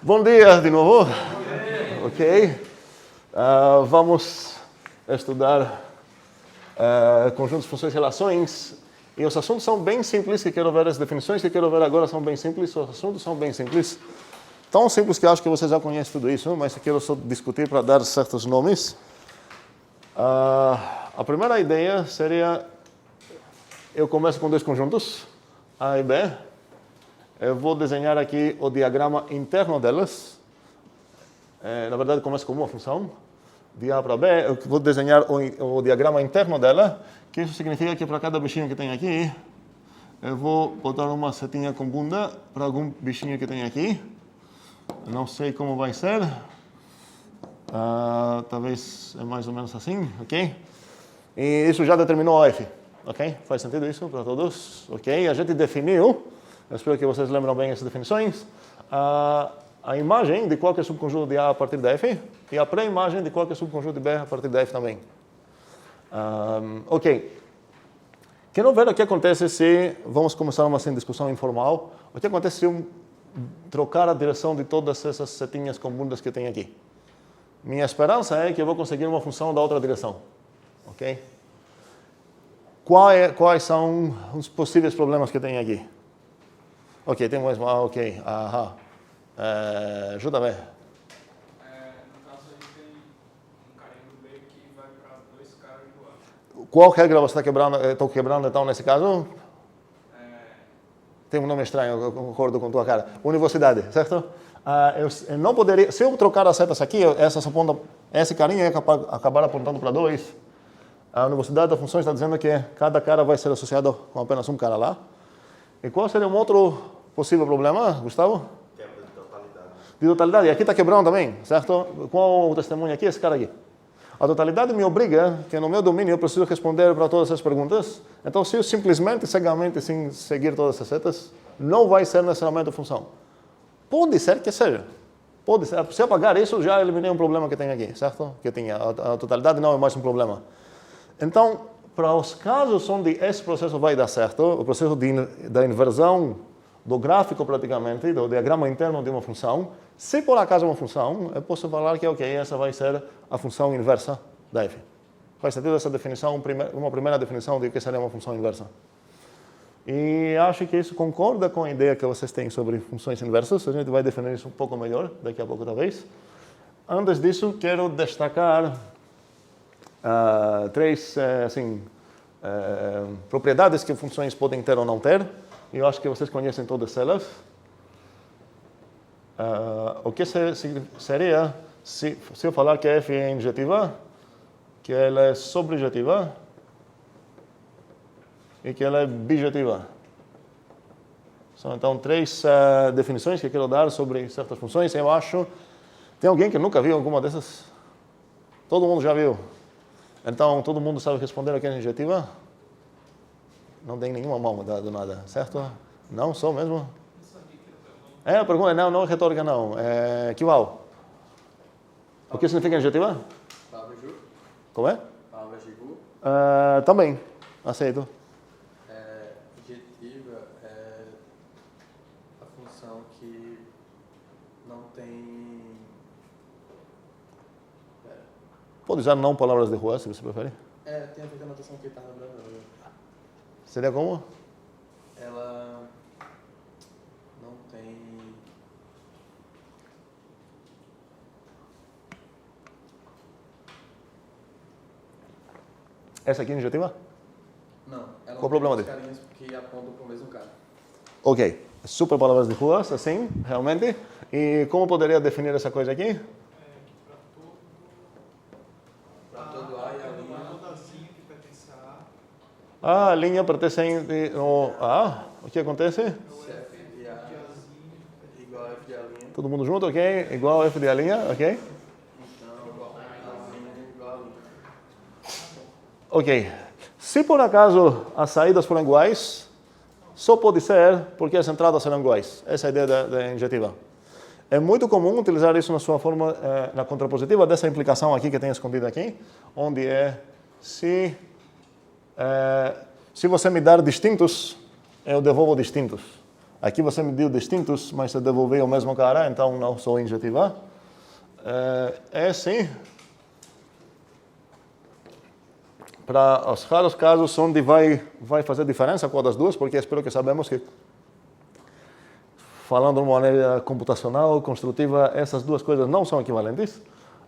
Bom dia de novo. Ok. Vamos estudar conjuntos, funções e relações. E os assuntos são bem simples, que quero ver as definições que quero ver agora são bem simples, os assuntos são bem simples. Tão simples que acho que você já conhece tudo isso, mas eu quero só discutir para dar certos nomes. A primeira ideia seria, eu começo com dois conjuntos, A e B. Eu vou desenhar aqui o diagrama interno delas. Na verdade, começo com uma função, de A para B. Eu vou desenhar o diagrama interno dela, que isso significa que para cada bichinho que tem aqui, eu vou botar uma setinha com bunda para algum bichinho que tem aqui. Não sei como vai ser. Talvez é mais ou menos assim, ok? E isso já determinou o F, ok? Faz sentido isso para todos? Ok? A gente definiu, eu espero que vocês lembram bem essas definições, a imagem de qualquer subconjunto de A a partir de F e a pré-imagem de qualquer subconjunto de B a partir de F também. Ok. Quero ver o que acontece se, vamos começar uma discussão informal, o que acontece se eu trocar a direção de todas essas setinhas com bundas que tem aqui. Minha esperança é que eu vou conseguir uma função da outra direção. Ok? Quais são os possíveis problemas que tem aqui? Ok, tem mais uma. Ok. Ajuda-me. No caso aí tem um carinho do B que vai para dois caras iguais. Qual regra você está quebrando? Estou quebrando então nesse caso? Tem um nome estranho, eu concordo com tua cara. Universidade, certo? Eu não poderia, se eu trocar as setas aqui, esse carinha ia acabar apontando para dois. A universidade da função está dizendo que cada cara vai ser associado com apenas um cara lá. E qual seria um outro possível problema, Gustavo? Quebra de totalidade. De totalidade. E aqui está quebrando também, certo? Qual o testemunho aqui? Esse cara aqui. A totalidade me obriga que no meu domínio eu preciso responder para todas essas perguntas. Então, se eu simplesmente, cegamente, sem seguir todas essas setas, não vai ser necessariamente a função. Pode ser que seja. Pode ser. Se eu apagar isso, já eliminei um problema que tem aqui, certo? Que tinha. A totalidade não é mais um problema. Então, para os casos onde esse processo vai dar certo, o processo da inversão do gráfico praticamente, do diagrama interno de uma função, se por acaso é uma função, eu posso falar que, ok, essa vai ser a função inversa da f. Faz sentido essa definição, uma primeira definição de o que seria uma função inversa. E acho que isso concorda com a ideia que vocês têm sobre funções inversas. A gente vai definir isso um pouco melhor daqui a pouco, talvez. Antes disso, quero destacar três propriedades que funções podem ter ou não ter. E eu acho que vocês conhecem todas elas. O que seria se eu falar que f é injetiva, que ela é sobrejetiva e que ela é bijetiva? São então três definições que eu quero dar sobre certas funções. Eu acho. Tem alguém que nunca viu alguma dessas? Todo mundo já viu. Então, todo mundo sabe responder o que é injetiva? Não tem nenhuma mão do nada, certo? Não, sou mesmo? A pergunta não é retórica, não. Kival. O que significa injetiva? Palavra-ju. Como é? Palavra-jigu. Também, aceito. Injetiva é a função que não tem... Pode usar não palavras de rua, se você prefere. Tem a ver com a notação que está lembrando. Seria como? Ela não tem... Essa aqui é injetiva? Não. Ela Qual o problema dele? carinhas que apontam para o mesmo cara. Ok. Super palavras de rua, assim, realmente. E como poderia definir essa coisa aqui? Para todo A e a linha... Que pertence a A linha pertence ao A. O que acontece? Se F de A igual a F de A linha, Todo mundo junto, ok? Igual F de A linha, ok? então a linha é igual a linha. Ok. Se por acaso as saídas forem iguais, só pode ser porque as entradas serão iguais. Essa é a ideia da injetiva. É muito comum utilizar isso na sua forma, na contrapositiva dessa implicação aqui que tem escondida aqui, onde se você me dar distintos, eu devolvo distintos. Aqui você mediu distintos, mas você devolveu o mesmo cara, então não sou injetiva. Esse, para os raros casos onde vai fazer diferença qual das duas, porque espero que sabemos que, falando de uma maneira computacional, construtiva, essas duas coisas não são equivalentes.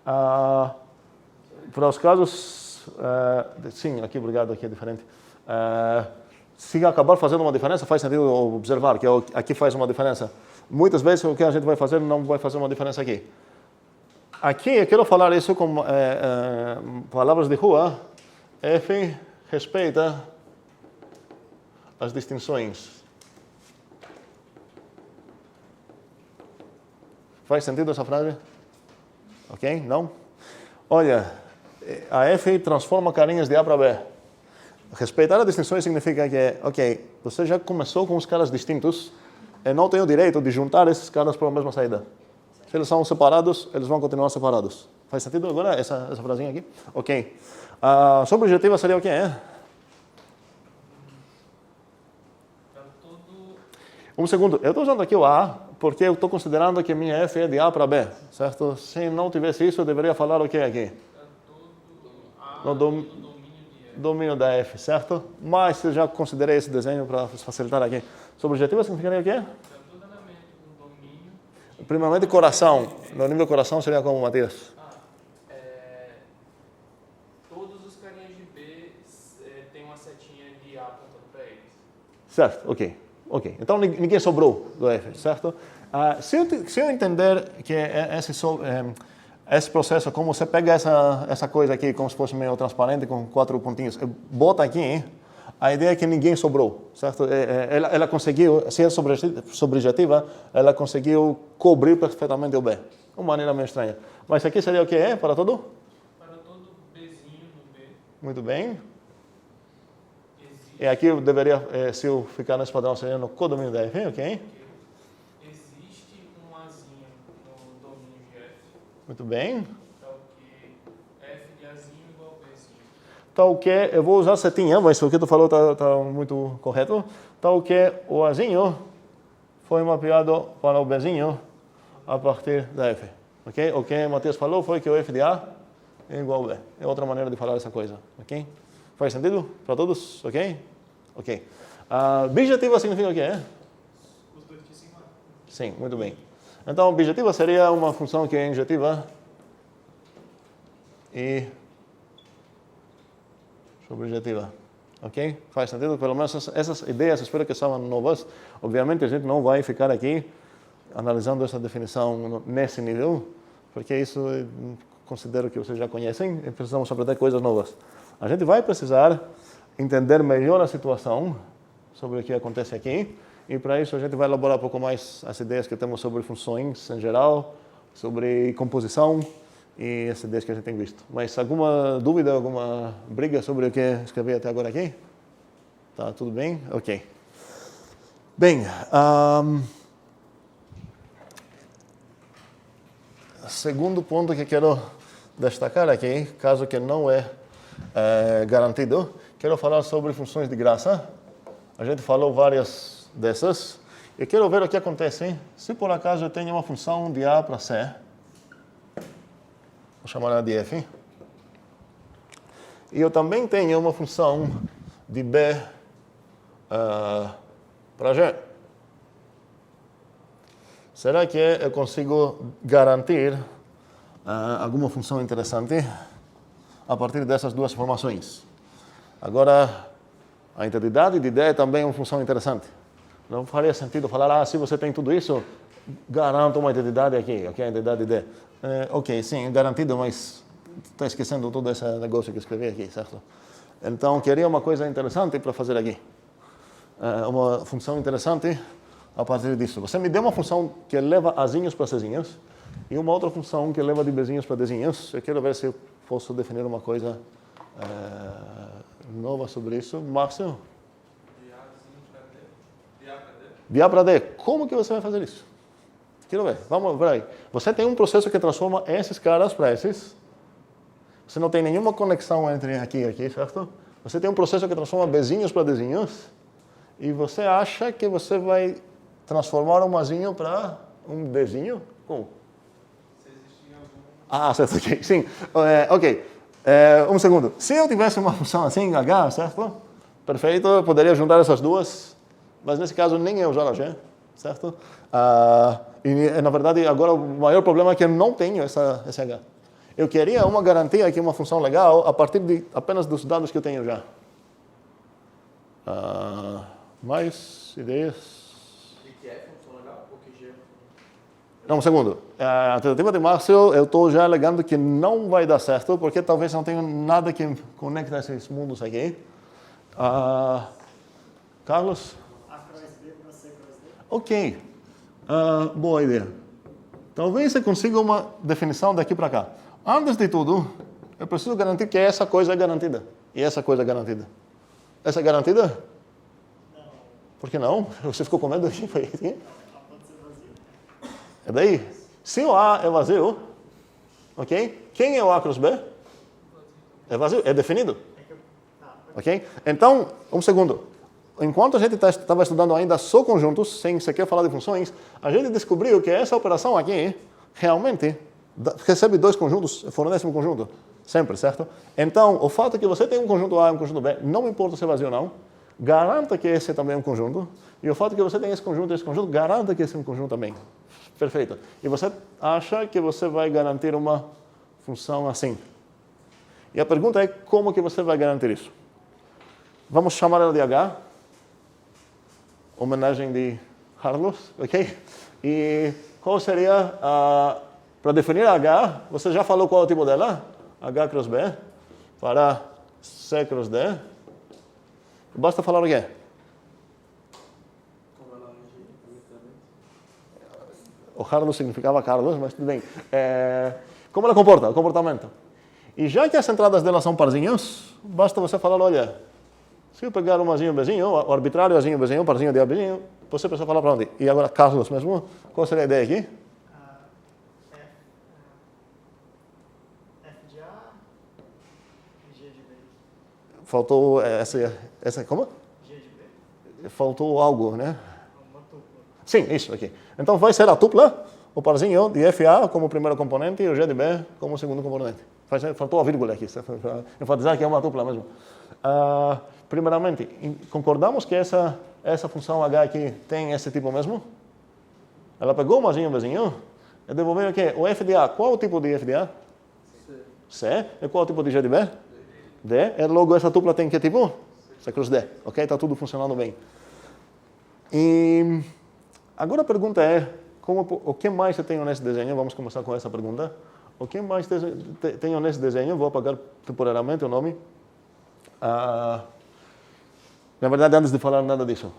Para os casos, sim, aqui, obrigado, aqui é diferente. Se acabar fazendo uma diferença, faz sentido observar que aqui faz uma diferença. Muitas vezes o que a gente vai fazer não vai fazer uma diferença aqui. Aqui eu quero falar isso com palavras de rua. F respeita as distinções. Faz sentido essa frase? Ok? Não? Olha, a F transforma carinhas de A para B. Respeitar as distinções significa que, ok, você já começou com os caras distintos e não tem o direito de juntar esses caras para a mesma saída. Se eles são separados, eles vão continuar separados. Faz sentido agora essa frasinha aqui? Ok. Sua objetiva seria o quê? Um segundo. Eu estou usando aqui o A porque eu estou considerando que minha F é de A para B, certo? Se não tivesse isso, eu deveria falar o quê aqui? No domínio da F, certo? Mas eu já considerei esse desenho para facilitar aqui. Sua objetiva significaria o quê? Primeiramente, coração. No nível coração seria como, Matias? Todos os carinhas de B têm uma setinha de A apontando para eles. Certo, ok. Então ninguém sobrou do F, certo? Se eu entender que esse processo, como você pega essa coisa aqui, como se fosse meio transparente, com 4 pontinhos, e bota aqui, a ideia é que ninguém sobrou, certo? Ela conseguiu, se é subjetiva, ela conseguiu cobrir perfeitamente o B. Uma maneira meio estranha. Mas aqui seria o que é para todo? Para todo Bzinho no B. Muito bem. E aqui eu deveria, se eu ficar nesse padrão, seria no codomínio da F, ok? Existe um Azinho no domínio de F. Muito bem. Tal que F de Azinho igual Bzinho. Tal que, eu vou usar setinha, mas o que tu falou está muito correto. Tal que o Azinho foi mapeado para o Bzinho a partir da F. Ok? O que o Matias falou foi que o F de A é igual a B. É outra maneira de falar essa coisa. Ok? Faz sentido para todos? Ok? Ok. Objetiva significa o quê? Os dois de cima. Sim, muito bem. Então, objetiva seria uma função que é injetiva e subjetiva. Ok? Faz sentido? Pelo menos essas ideias, espero que sejam novas. Obviamente, a gente não vai ficar aqui analisando essa definição nesse nível, porque isso eu considero que vocês já conhecem e precisamos aprender coisas novas. A gente vai precisar entender melhor a situação sobre o que acontece aqui, e para isso a gente vai elaborar um pouco mais as ideias que temos sobre funções em geral, sobre composição e as ideias que a gente tem visto. Mas alguma dúvida, alguma briga sobre o que escrevi até agora aqui? Tá tudo bem? Ok. Bem, segundo ponto que quero destacar aqui, caso que não é garantido, quero falar sobre funções de graça. A gente falou várias dessas. Eu quero ver o que acontece se por acaso eu tenho uma função de A para C. Vou chamar ela de F. E eu também tenho uma função de B para G. Será que eu consigo garantir alguma função interessante a partir dessas duas formações? Agora, a integridade de D é também uma função interessante. Não faria sentido falar, se você tem tudo isso, garanto uma integridade aqui, ok? A integridade de D. Ok, sim, garantido, mas está esquecendo todo esse negócio que escrevi aqui, certo? Então, queria uma coisa interessante para fazer aqui. Uma função interessante a partir disso. Você me deu uma função que leva Azinhos para Czinhos e uma outra função que leva de Bzinhos para Dzinhos. Eu quero ver se eu posso definir uma coisa nova sobre isso. Márcio? De A para D. Como que você vai fazer isso? Quero ver. Vamos ver aí. Você tem um processo que transforma esses caras para esses. Você não tem nenhuma conexão entre aqui e aqui, certo? Você tem um processo que transforma Bzinhos para Dzinhos. E você acha que você vai transformar um Azinho para um Bzinho? Como? Se existia algum... Ah, certo, ok. Sim, ok. Um segundo. Se eu tivesse uma função assim, H, certo? Perfeito, eu poderia juntar essas duas, mas nesse caso nem é usar a G, certo? E na verdade, agora o maior problema é que eu não tenho esse H. Eu queria uma garantia aqui, uma função legal, a partir apenas dos dados que eu tenho já. Mais ideias? E que é função legal? Ou que G é função? Não, um segundo. A tentativa de Márcio, eu estou já alegando que não vai dar certo, porque talvez não tenha nada que conecte esses mundos aqui. Carlos? A cross D para C cross D. Ok. Boa ideia. Talvez você consiga uma definição daqui para cá. Antes de tudo, eu preciso garantir que essa coisa é garantida. E essa coisa é garantida. Essa é garantida? Não. Por que não? Você ficou com medo aqui? Foi aqui? Ela pode ser vazia. É daí? Se o A é vazio, ok? Quem é o A cruz B? É vazio, é definido. Ok? Então, um segundo. Enquanto a gente estava estudando ainda só conjuntos, sem sequer falar de funções, a gente descobriu que essa operação aqui realmente recebe dois conjuntos, fornece um conjunto. Sempre, certo? Então, o fato que você tem um conjunto A e um conjunto B, não importa se é vazio ou não, garanta que esse também é um conjunto. E o fato que você tem esse conjunto, garanta que esse é um conjunto também. Perfeito. E você acha que você vai garantir uma função assim. E a pergunta é como que você vai garantir isso? Vamos chamar ela de H. Homenagem de Carlos, ok? E qual seria, para definir H, você já falou qual é o tipo dela? H cross B para C cross D. Basta falar o quê? Como ela age, O Carlos significava Carlos, mas tudo bem. Como ela comporta? O comportamento. E já que as entradas dela são parzinhos, basta você falar, olha, se eu pegar um Azinho, Bzinho, o arbitrário Azinho, Bzinho, parzinho de Abzinho, você precisa falar para onde? E agora, Carlos mesmo, qual seria a ideia aqui? F de A e G de B. Faltou essa como? G de B. Faltou algo, né? Uma tupla. Sim, isso aqui. Então vai ser a tupla, o parzinho de FA como primeiro componente e o G de B como segundo componente. Faltou a vírgula aqui, para enfatizar que é uma tupla mesmo. Primeiramente, concordamos que essa função H aqui tem esse tipo mesmo? Ela pegou o Azinho, Bzinho e devolveu o quê? O F de A. Qual é o tipo de F de A? C. E qual é o tipo de G de B? D. E logo essa tupla tem que tipo? C cruz D. Ok? Está tudo funcionando bem. E agora a pergunta é, o que mais eu tenho nesse desenho? Vamos começar com essa pergunta. O que mais tenho nesse desenho? Vou apagar temporariamente o nome. Na verdade, antes de falar nada disso.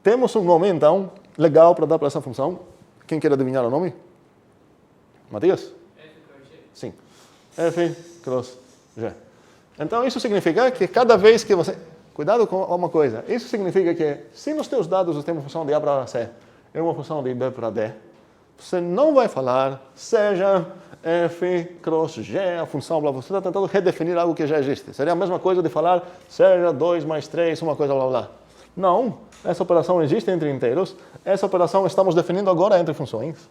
Temos um nome, então, legal para dar para essa função. Quem quer adivinhar o nome? Matias? F cross G? Sim. F cross G. Então, isso significa que cada vez que você... Cuidado com uma coisa. Isso significa que, se nos teus dados você tem uma função de A para C e uma função de B para D, você não vai falar seja F cross G, a função blá. Você está tentando redefinir algo que já existe. Seria a mesma coisa de falar seja 2 mais 3, uma coisa blá blá. Não. Essa operação existe entre inteiros. Essa operação estamos definindo agora entre funções.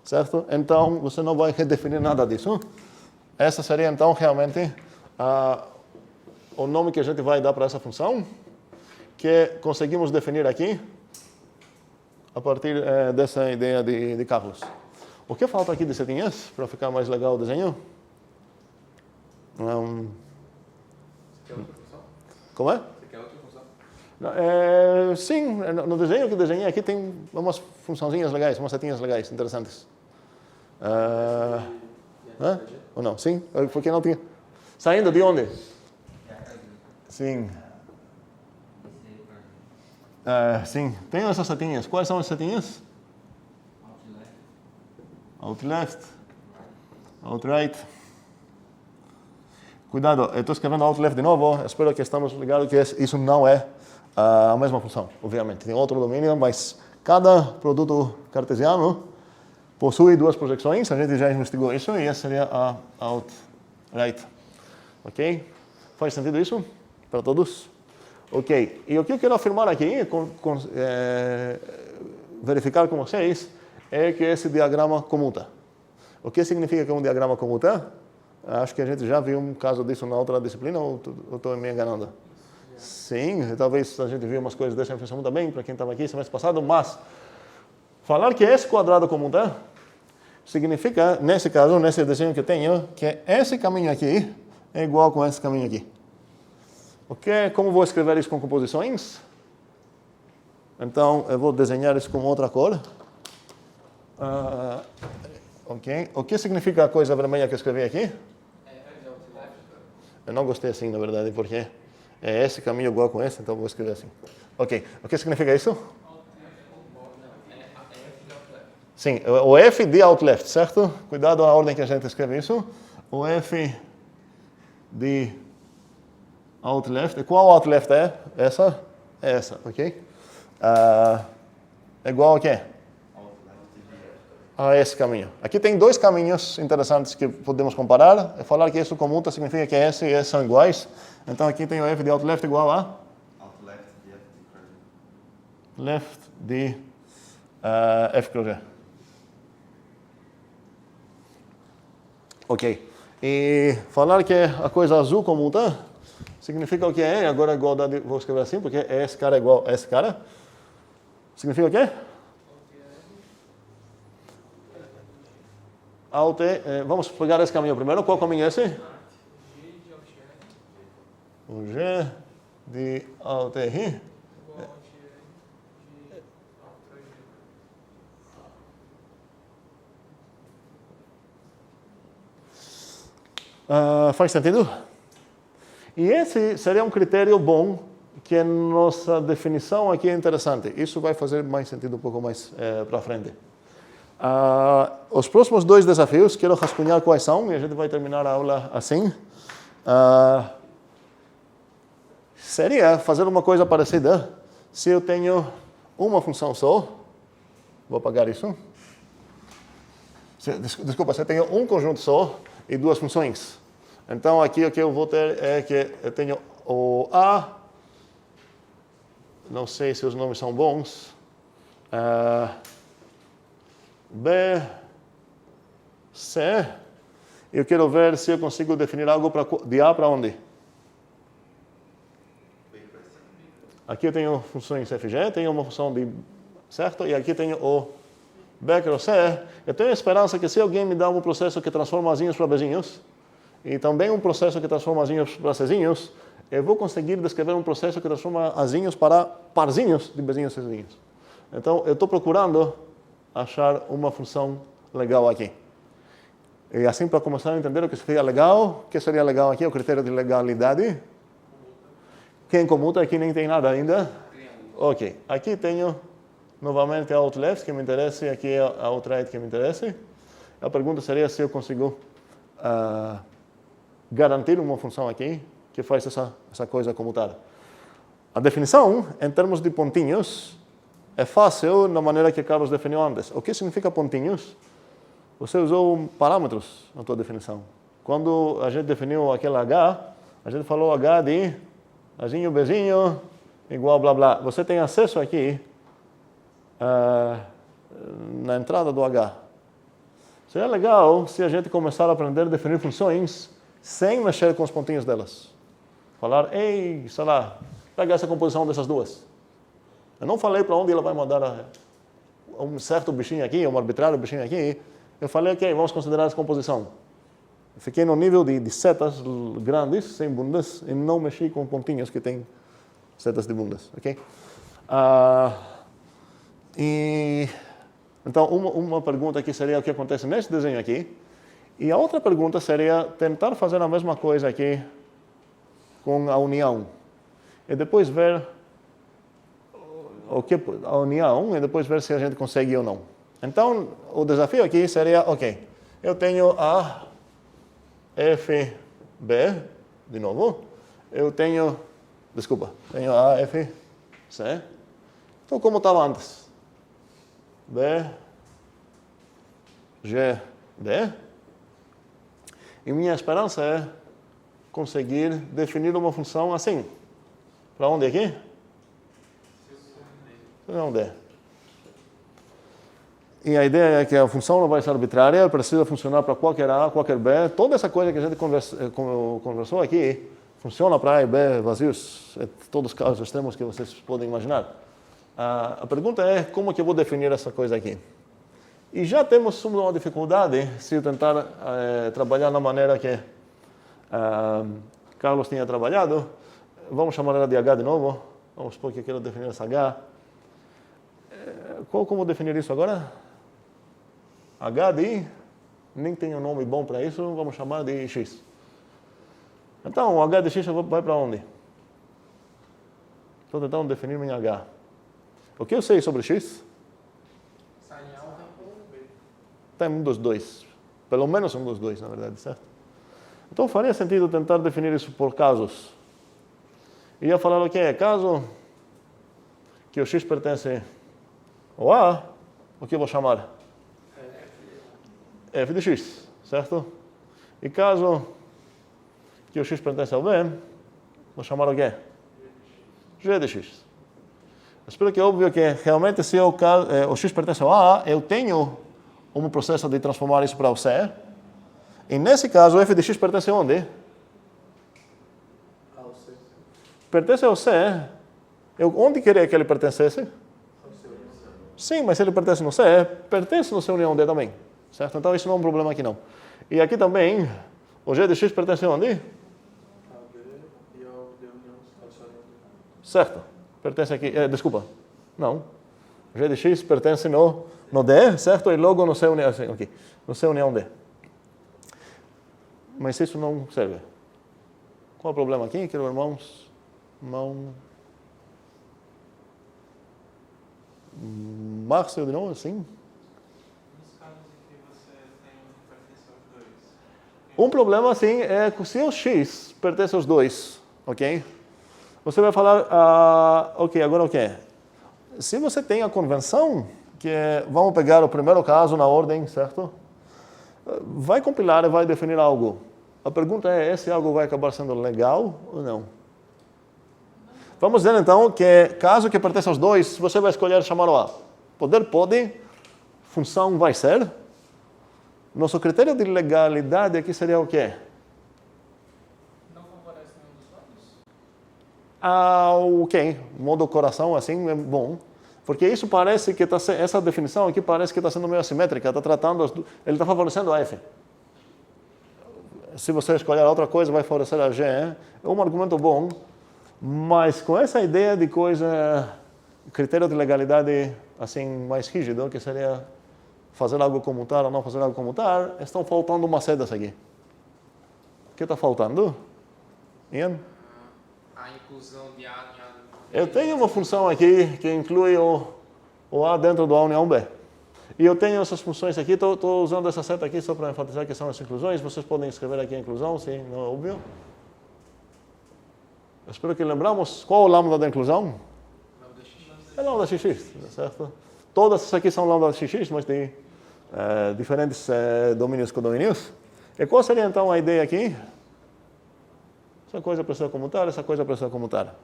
Certo? Então, você não vai redefinir nada disso. Essa seria, então, realmente o nome que a gente vai dar para essa função, que conseguimos definir aqui a partir dessa ideia de Carlos. O que falta aqui de setinhas para ficar mais legal o desenho? Você quer outra função? Como é? Você quer outra função? Não, sim, no desenho que eu desenhei aqui tem umas funçãozinhas legais, umas setinhas legais, interessantes. Ou não? Sim? Porque não tinha. Saindo de onde? Sim. Sim, tem essas setinhas. Quais são as setinhas? Out left. Out right. Cuidado, eu estou escrevendo out left de novo. Espero que estamos ligados que isso não é a mesma função, obviamente. Tem outro domínio, mas cada produto cartesiano possui duas projeções. A gente já investigou isso e essa seria a out right. Ok? Faz sentido isso para todos? Ok. E o que eu quero afirmar aqui, verificar com vocês é que esse diagrama comuta. O que significa que um diagrama comuta? Acho que a gente já viu um caso disso na outra disciplina, ou estou me enganando? Sim, talvez a gente viu umas coisas dessa informação também, para quem estava aqui semestre passado, mas falar que esse quadrado comuta significa, nesse caso, nesse desenho que eu tenho, que esse caminho aqui é igual com esse caminho aqui. Ok? Como vou escrever isso com composições? Então, eu vou desenhar isso com outra cor. Ok. O que significa a coisa vermelha que eu escrevi aqui? Eu não gostei assim, na verdade, porque é esse caminho igual com esse, então vou escrever assim. Ok. O que significa isso? Sim, o F de out left, certo? Cuidado a ordem que a gente escreve isso. O F de out left. E qual out left é? Essa? Essa, ok? É igual a quê? A esse caminho. Aqui tem dois caminhos interessantes que podemos comparar. Falar que isso comuta significa que esse e esse são iguais. Então aqui tem o F de out left igual a? Out left de F de cruzado. Left de F cruzado. Ok. E falar que a coisa azul comuta significa o que é? Agora a igualdade, vou escrever assim, porque esse cara é igual a esse cara. Significa o quê? Alt, vamos pegar esse caminho primeiro. Qual caminho é esse? O G de Alt R. Faz sentido? E esse seria um critério bom, que a nossa definição aqui é interessante. Isso vai fazer mais sentido um pouco mais para frente. Os próximos dois desafios, quero rascunhar quais são, e a gente vai terminar a aula assim. Seria fazer uma coisa parecida se eu tenho uma função só. Vou apagar isso. Desculpa, se eu tenho um conjunto só e duas funções. Então, aqui o que eu vou ter é que eu tenho o A, não sei se os nomes são bons, B, C, eu quero ver se eu consigo definir algo de A para onde? Aqui eu tenho funções FG, tenho uma função de, certo? E aqui tenho o B cross C. Eu tenho a esperança que se alguém me dá um processo que transforma azinhos para bezinhos, e também um processo que transforma azinhos para cezinhos, eu vou conseguir descrever um processo que transforma azinhos para parzinhos de bezinhos e cezinhos. Então, eu estou procurando achar uma função legal aqui. E assim, para começar a entender o que seria legal aqui, o critério de legalidade. Quem comuta aqui nem tem nada ainda. Ok, aqui tenho novamente a out left que me interessa e aqui a out right que me interessa. A pergunta seria se eu consigo garantir uma função aqui que faz essa coisa comutar. A definição, em termos de pontinhos, é fácil na maneira que Carlos definiu antes. O que significa pontinhos? Você usou parâmetros na tua definição. Quando a gente definiu aquele H, a gente falou H de Azinho, Bzinho, igual blá blá. Você tem acesso aqui na entrada do H. Seria legal se a gente começar a aprender a definir funções sem mexer com os pontinhos delas. Falar, ei, sei lá, pega essa composição dessas duas. Eu não falei para onde ela vai mandar um certo bichinho aqui, um arbitrário bichinho aqui. Eu falei, ok, vamos considerar essa composição. Eu fiquei no nível de setas grandes, sem bundas, e não mexi com pontinhos que têm setas de bundas, ok? Então, uma pergunta aqui seria o que acontece nesse desenho aqui. E a outra pergunta seria tentar fazer a mesma coisa aqui com a união. E depois ver a união e depois ver se a gente consegue ou não. Então, o desafio aqui seria, ok, eu tenho a FB, de novo, tenho a FC. Então, como estava antes? B, G, D. E minha esperança é conseguir definir uma função assim. Para onde aqui? Para onde? E a ideia é que a função não vai ser arbitrária, precisa funcionar para qualquer A, qualquer B. Toda essa coisa que a gente conversou aqui funciona para A e B vazios, em todos os casos extremos que vocês podem imaginar. A pergunta é como que eu vou definir essa coisa aqui. E já temos uma dificuldade se eu tentar trabalhar na maneira que Carlos tinha trabalhado. Vamos chamar ela de H de novo. Vamos supor que eu quero definir essa H. Como definir isso agora? H de, nem tem um nome bom para isso, vamos chamar de X. Então, o H de X vai para onde? Estou tentando definir minha H. O que eu sei sobre X? Sai em A ou vem com B. Tem um dos dois. Pelo menos um dos dois, na verdade, certo? Então, faria sentido tentar definir isso por casos. Ia falar o que é caso que o X pertence ao A, o que eu vou chamar? F de X, certo? E caso que o X pertence ao B, vou chamar o quê? G de X. Espero que é óbvio que realmente se o X pertence ao A, eu tenho um processo de transformar isso para o C. E nesse caso, o F de X pertence a onde? Ao C. Pertence ao C. Eu onde queria que ele pertencesse? Ao C. Sim, mas se ele pertence no C, pertence no C união D também. Certo? Então isso não é um problema aqui não. E aqui também, o G de X pertence a onde? Ao D e ao D união ao D. Certo. Pertence aqui. Desculpa. Não. O G de X pertence no D, certo? E logo no C união, aqui, no C união D. Mas isso não serve. Qual é o problema aqui? Quero irmãos. Márcio de novo, sim. Nos casos em que você tem que pertence aos dois. Um problema, sim, é que se o X pertence aos dois, ok? Você vai falar, ok, agora o que? Se você tem a convenção, que é, vamos pegar o primeiro caso na ordem, certo? Vai compilar e vai definir algo. A pergunta é, esse algo vai acabar sendo legal ou não? Vamos dizer então que caso que pertence aos dois, você vai escolher chamar o A. Poder pode, função vai ser. Nosso critério de legalidade aqui seria o quê? Não favorece nenhum dos lados? Ok, modo coração assim é bom. Porque isso parece que essa definição aqui parece que está sendo meio assimétrica, está tratando, ele está favorecendo a F. Se você escolher outra coisa, vai favorecer a G. É um argumento bom, mas com essa ideia de coisa, critério de legalidade assim mais rígido, que seria fazer algo comutar ou não fazer algo comutar, estão faltando uma sedas aqui. O que está faltando? Ian? A inclusão de A em A. Eu tenho uma função aqui que inclui o A dentro do A união B. E eu tenho essas funções aqui, estou usando essa seta aqui só para enfatizar que são as inclusões. Vocês podem escrever aqui a inclusão, sim, não é óbvio. Eu espero que lembramos. Qual é o lambda da inclusão? É lambda XX, certo? Todas essas aqui são lambda XX, mas tem diferentes domínios codomínios. E qual seria então a ideia aqui? Essa coisa precisa comutar, essa coisa precisa comutar.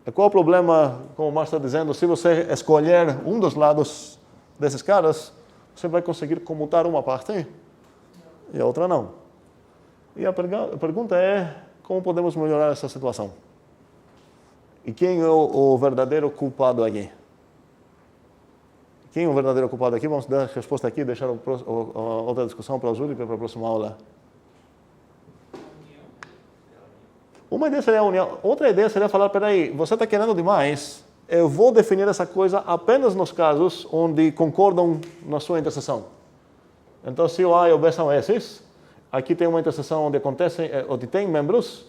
E qual o problema, como o Márcio está dizendo, se você escolher um dos lados desses caras, você vai conseguir comutar uma parte e a outra não. E a pergunta é, como podemos melhorar essa situação? E quem é o verdadeiro culpado aqui? Quem é o verdadeiro culpado aqui? Vamos dar a resposta aqui e deixar a outra discussão para o Júlio para a próxima aula. Uma ideia seria a união. Outra ideia seria falar, peraí, você está querendo demais, eu vou definir essa coisa apenas nos casos onde concordam na sua interseção. Então, se o A e o B são esses, aqui tem uma interseção onde tem membros,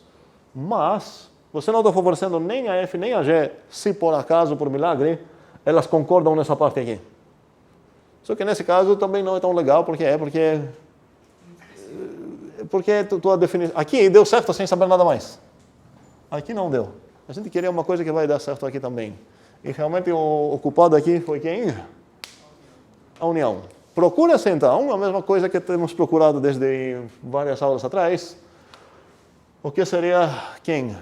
mas você não está favorecendo nem a F nem a G, se por acaso, por milagre, elas concordam nessa parte aqui. Só que nesse caso também não é tão legal, porque tua definição... Aqui deu certo sem saber nada mais. Aqui não deu. A gente queria uma coisa que vai dar certo aqui também. E realmente o culpado aqui foi quem? A união. Procura-se então, a mesma coisa que temos procurado desde várias aulas atrás. O que seria quem?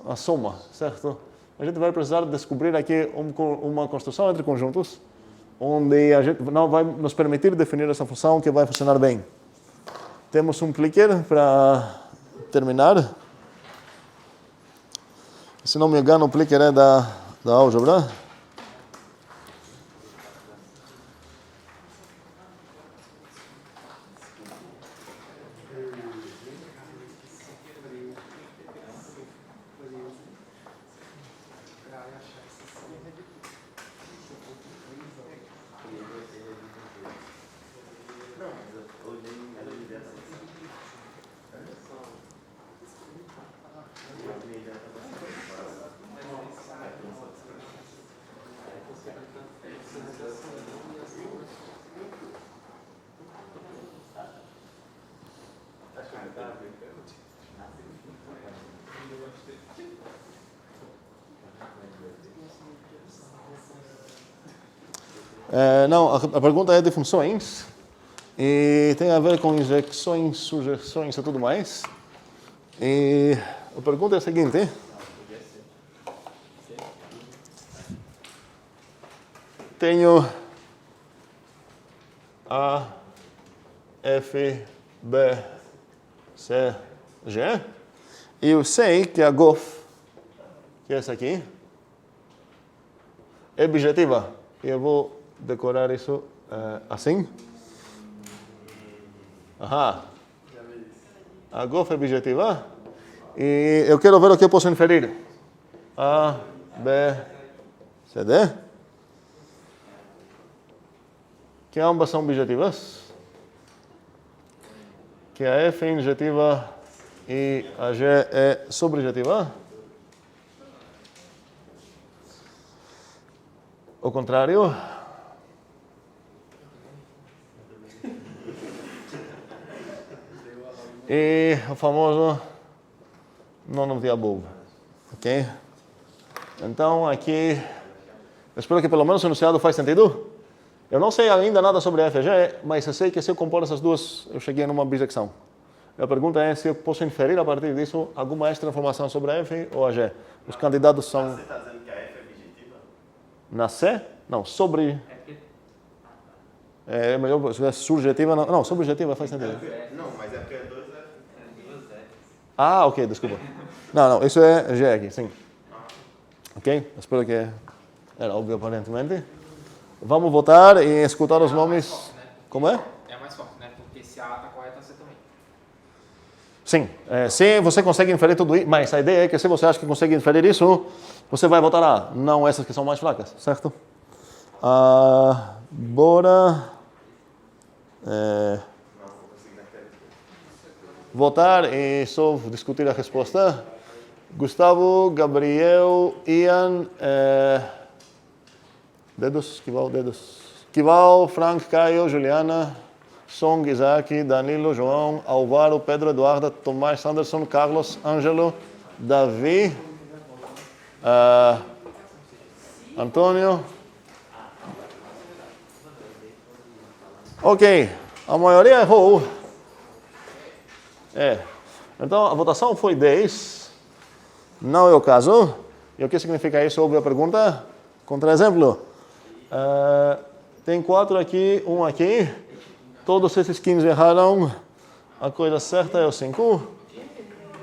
A soma, certo? A gente vai precisar descobrir aqui uma construção entre conjuntos onde a gente não vai nos permitir definir essa função que vai funcionar bem. Temos um clicker para terminar. Se não me engano, o clicker é da álgebra. Não, a pergunta é de funções e tem a ver com injecções, sujeções e tudo mais. E a pergunta é a seguinte: tenho A, F, B, C, G e eu sei que a GOF, que é essa aqui, é objetiva. E eu vou decorar isso assim. Aham. A GOF é objetiva. E eu quero ver o que eu posso inferir. A, B, C, D. Que ambas são objetivas. Que a F é injetiva e a G é sobrejetiva. O contrário. E o famoso none of the above. Ok? Então, aqui, eu espero que pelo menos o enunciado faz sentido. Eu não sei ainda nada sobre F e G, mas eu sei que se eu compor essas duas, eu cheguei numa bisecção. A pergunta é se eu posso inferir a partir disso alguma extra informação sobre a F ou a G. Os candidatos são... Você está dizendo que a F é objetiva? Na C? Não, sobre... É melhor se tivesse surjetiva, não, sobrejetiva faz sentido. Não, mas é porque é 2F. Ah, ok, desculpa. Não, isso é G aqui, sim. Ok? Espero que era óbvio aparentemente. Vamos votar e escutar os nomes. Forte, né? Como é? É mais forte, né? Porque se A está correta, você também. Sim, se você consegue inferir tudo isso, mas a ideia é que se você acha que consegue inferir isso, você vai votar A, não essas que são mais fracas, certo? Bora votar e só discutir a resposta. Gustavo, Gabriel, Ian, dedos. Kival, Frank, Caio, Juliana, Song, Isaac, Danilo, João, Álvaro, Pedro, Eduardo, Tomás, Anderson, Carlos, Ângelo, Davi, Antônio. Ok, a maioria errou. Então a votação foi 10. Não é o caso. E o que significa isso? Óbvia pergunta. Contra-exemplo. Tem 4 aqui, 1 aqui. Todos esses 15 erraram. A coisa certa é o 5.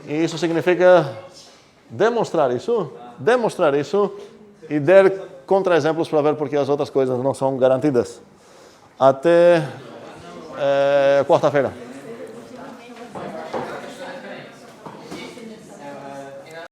E isso significa demonstrar isso e dar contra-exemplos para ver porque as outras coisas não são garantidas. Até quarta-feira.